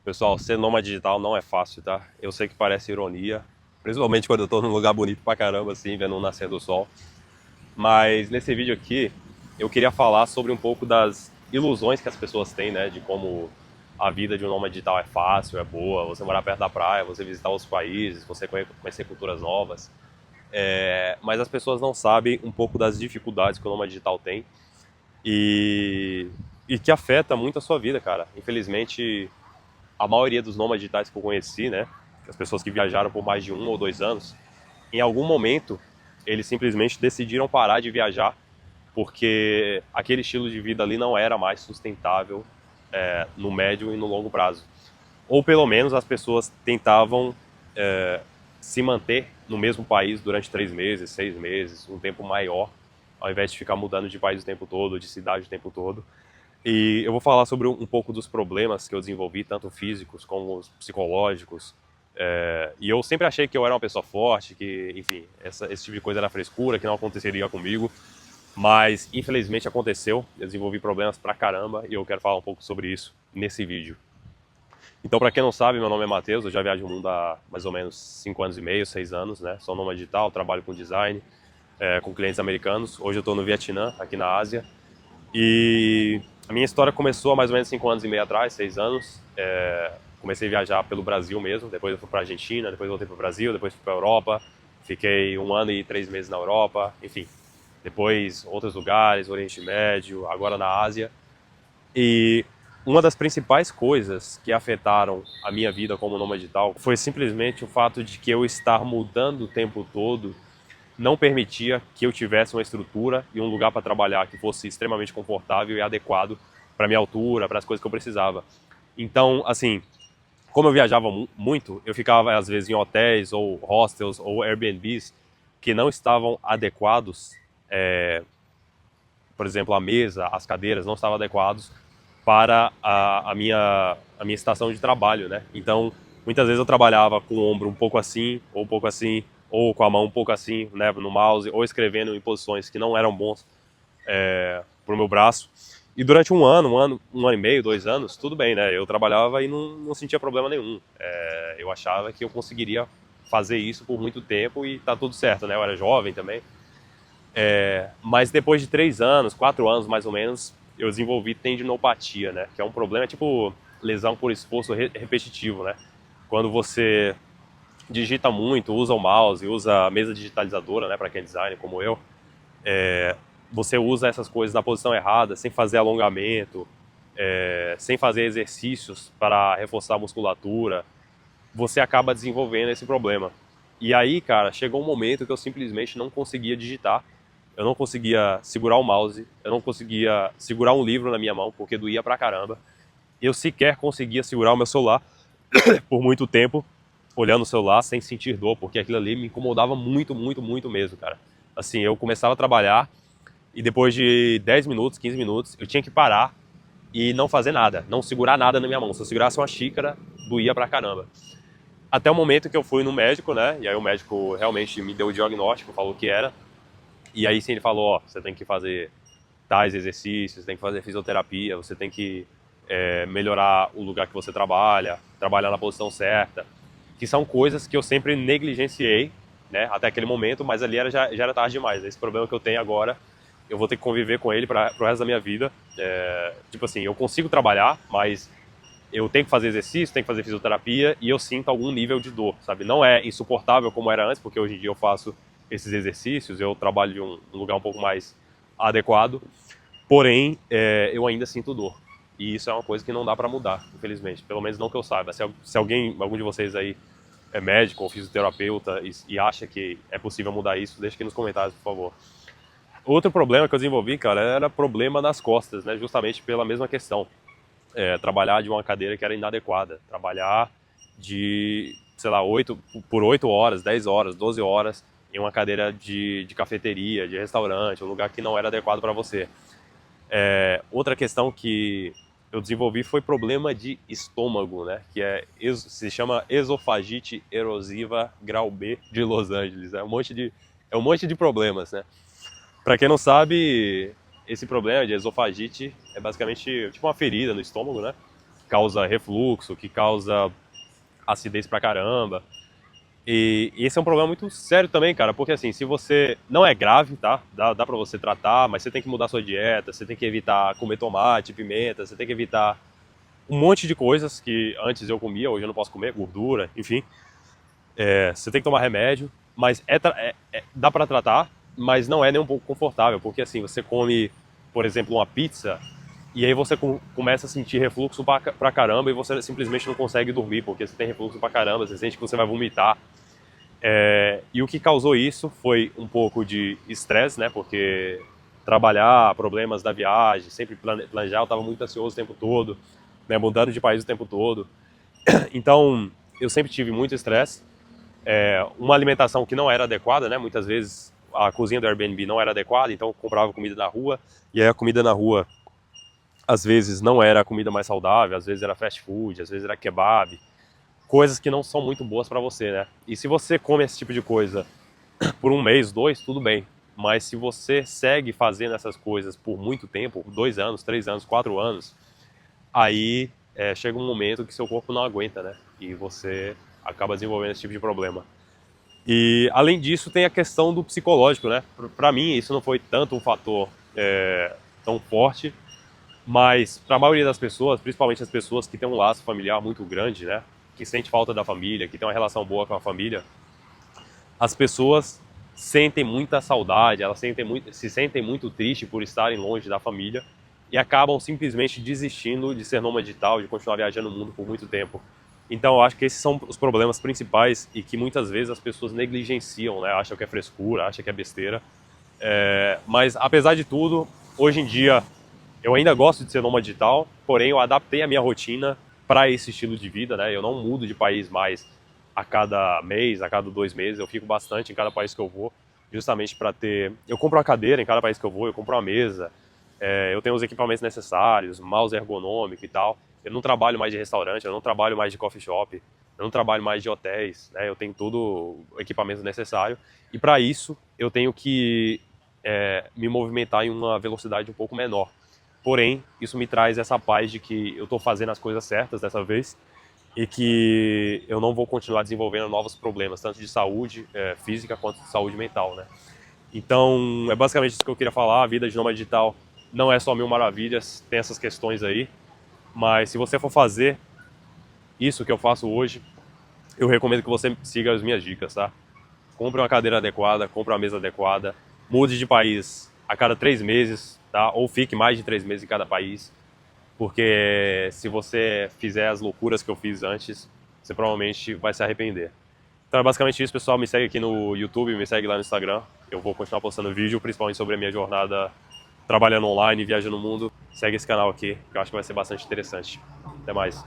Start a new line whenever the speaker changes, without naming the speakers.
Pessoal, ser nômade digital não é fácil, tá? Eu sei que parece ironia, principalmente quando eu tô num lugar bonito pra caramba, assim, vendo o nascer do sol. Mas nesse vídeo aqui, eu queria falar sobre um pouco das ilusões que as pessoas têm, né? De como a vida de um nômade digital é fácil, é boa, você morar perto da praia, você visitar outros países, você conhecer culturas novas. Mas as pessoas não sabem um pouco das dificuldades que o nômade digital tem e, e que afeta muito a sua vida, cara. Infelizmente, a maioria dos nômades digitais que eu conheci, né, as pessoas que viajaram por mais de 1 ou 2 anos, em algum momento eles simplesmente decidiram parar de viajar porque aquele estilo de vida ali não era mais sustentável no médio e no longo prazo. Ou pelo menos as pessoas tentavam se manter no mesmo país durante 3 meses, 6 meses, um tempo maior, ao invés de ficar mudando de país o tempo todo, de cidade o tempo todo. E eu vou falar sobre um pouco dos problemas que eu desenvolvi, tanto físicos como psicológicos. E eu sempre achei que eu era uma pessoa forte, que, enfim, esse tipo de coisa era frescura, que não aconteceria comigo. Mas, infelizmente, aconteceu. Eu desenvolvi problemas pra caramba e eu quero falar um pouco sobre isso nesse vídeo. Então, para quem não sabe, meu nome é Matheus, eu já viajo o mundo há mais ou menos 5 anos e meio, 6 anos, né? Sou nômade digital, trabalho com design, com clientes americanos. Hoje eu estou no Vietnã, aqui na Ásia. E a minha história começou há mais ou menos 5 anos e meio atrás, 6 anos. Comecei a viajar pelo Brasil mesmo, depois eu fui para a Argentina, depois voltei para o Brasil, depois fui para a Europa. Fiquei 1 ano e 3 meses na Europa, enfim. Depois outros lugares, Oriente Médio, agora na Ásia. E uma das principais coisas que afetaram a minha vida como nômade digital foi simplesmente o fato de que eu estar mudando o tempo todo não permitia que eu tivesse uma estrutura e um lugar para trabalhar que fosse extremamente confortável e adequado para minha altura, para as coisas que eu precisava. Então, assim, como eu viajava muito, eu ficava às vezes em hotéis ou hostels ou Airbnbs que não estavam adequados, por exemplo, a mesa, as cadeiras não estavam adequados para a minha estação de trabalho, né? Então, muitas vezes eu trabalhava com o ombro um pouco assim, ou com a mão um pouco assim, né, no mouse, ou escrevendo em posições que não eram bons para o meu braço. E durante um ano e meio, 2 anos, tudo bem, né? Eu trabalhava e não sentia problema nenhum. Eu achava que eu conseguiria fazer isso por muito tempo e tá tudo certo, né? Eu era jovem também. Mas depois de 3 anos, 4 anos mais ou menos, eu desenvolvi tendinopatia, né? Que é um problema tipo lesão por esforço repetitivo, né? Quando você digita muito, usa o mouse, usa a mesa digitalizadora, né? Para quem é designer como eu, você usa essas coisas na posição errada, sem fazer alongamento, sem fazer exercícios para reforçar a musculatura, você acaba desenvolvendo esse problema. E aí, cara, chegou um momento que eu simplesmente não conseguia digitar, eu não conseguia segurar o mouse, eu não conseguia segurar um livro na minha mão, porque doía pra caramba. Eu sequer conseguia segurar o meu celular por muito tempo, olhando o celular sem sentir dor, porque aquilo ali me incomodava muito, muito, muito mesmo, cara. Assim, eu começava a trabalhar e depois de 10 minutos, 15 minutos, eu tinha que parar e não fazer nada, não segurar nada na minha mão. Se eu segurasse uma xícara, doía pra caramba. Até o momento que eu fui no médico, né? E aí o médico realmente me deu o diagnóstico, falou que era. E aí sim ele falou, ó, você tem que fazer tais exercícios, tem que fazer fisioterapia, você tem que melhorar o lugar que você trabalha, trabalhar na posição certa, que são coisas que eu sempre negligenciei, né, até aquele momento, mas ali já era tarde demais. Esse problema que eu tenho agora, eu vou ter que conviver com ele para o resto da minha vida. Tipo assim, eu consigo trabalhar, mas eu tenho que fazer exercício, tenho que fazer fisioterapia e eu sinto algum nível de dor, sabe? Não é insuportável como era antes, porque hoje em dia eu faço esses exercícios, eu trabalho em um lugar um pouco mais adequado, porém, eu ainda sinto dor. E isso é uma coisa que não dá para mudar, infelizmente. Pelo menos não que eu saiba. Se algum de vocês aí é médico ou fisioterapeuta e acha que é possível mudar isso, deixa aqui nos comentários, por favor. Outro problema que eu desenvolvi, cara, era problema nas costas, né? Justamente pela mesma questão. Trabalhar de uma cadeira que era inadequada. Trabalhar sei lá, 8 horas, 10 horas, 12 horas em uma cadeira de cafeteria, de restaurante, um lugar que não era adequado para você. Outra questão que eu desenvolvi foi problema de estômago, né? Que se chama esofagite erosiva grau B de Los Angeles. É um monte de problemas, né? Para quem não sabe, esse problema de esofagite é basicamente tipo uma ferida no estômago, né? causa refluxo, que causa acidez pra caramba. E esse é um problema muito sério também, cara, porque assim, se você... Não é grave, tá? Dá pra você tratar, mas você tem que mudar sua dieta, você tem que evitar comer tomate, pimenta, você tem que evitar um monte de coisas que antes eu comia, hoje eu não posso comer, gordura, enfim. Você tem que tomar remédio, mas dá pra tratar, mas não é nem um pouco confortável, porque assim, você come, por exemplo, uma pizza, e aí você começa a sentir refluxo pra caramba e você simplesmente não consegue dormir, porque você tem refluxo pra caramba, você sente que você vai vomitar. E o que causou isso foi um pouco de estresse, né? Porque trabalhar, problemas da viagem, sempre planejar, eu estava muito ansioso o tempo todo, né? Mudando de país o tempo todo. Então, eu sempre tive muito estresse. Uma alimentação que não era adequada, né? Muitas vezes a cozinha do Airbnb não era adequada, então eu comprava comida na rua, e aí a comida na rua, às vezes, não era a comida mais saudável, às vezes era fast food, às vezes era kebab, coisas que não são muito boas para você, né? E se você come esse tipo de coisa por um mês, dois, tudo bem. Mas se você segue fazendo essas coisas por muito tempo, 2 anos, 3 anos, 4 anos, aí chega um momento que seu corpo não aguenta, né? E você acaba desenvolvendo esse tipo de problema. E além disso, tem a questão do psicológico, né? Para mim, isso não foi tanto um fator tão forte, mas para a maioria das pessoas, principalmente as pessoas que têm um laço familiar muito grande, né? Que sente falta da família, que tem uma relação boa com a família, as pessoas sentem muita saudade, elas se sentem muito tristes por estarem longe da família e acabam simplesmente desistindo de ser nômade digital, de continuar viajando o mundo por muito tempo. Então eu acho que esses são os problemas principais e que muitas vezes as pessoas negligenciam, né? Acham que é frescura, acham que é besteira. Mas apesar de tudo, hoje em dia eu ainda gosto de ser nômade digital, porém eu adaptei a minha rotina para esse estilo de vida, né? Eu não mudo de país mais a cada mês, a cada 2 meses, eu fico bastante em cada país que eu vou, justamente para ter... Eu compro uma cadeira em cada país que eu vou, eu compro uma mesa, eu tenho os equipamentos necessários, mouse ergonômico e tal. Eu não trabalho mais de restaurante, eu não trabalho mais de coffee shop, eu não trabalho mais de hotéis, né? Eu tenho todo o equipamento necessário e para isso eu tenho que me movimentar em uma velocidade um pouco menor. Porém, isso me traz essa paz de que eu estou fazendo as coisas certas dessa vez e que eu não vou continuar desenvolvendo novos problemas, tanto de saúde física quanto de saúde mental, né? Então, é basicamente isso que eu queria falar. A vida de nômade digital não é só mil maravilhas, tem essas questões aí, mas se você for fazer isso que eu faço hoje, eu recomendo que você siga as minhas dicas, tá? Compre uma cadeira adequada, compre uma mesa adequada, mude de país a cada 3 meses, tá? Ou fique mais de 3 meses em cada país, porque se você fizer as loucuras que eu fiz antes, você provavelmente vai se arrepender. Então é basicamente isso, pessoal. Me segue aqui no YouTube, me segue lá no Instagram. Eu vou continuar postando vídeo, principalmente sobre a minha jornada trabalhando online, viajando no mundo. Segue esse canal aqui, que eu acho que vai ser bastante interessante. Até mais.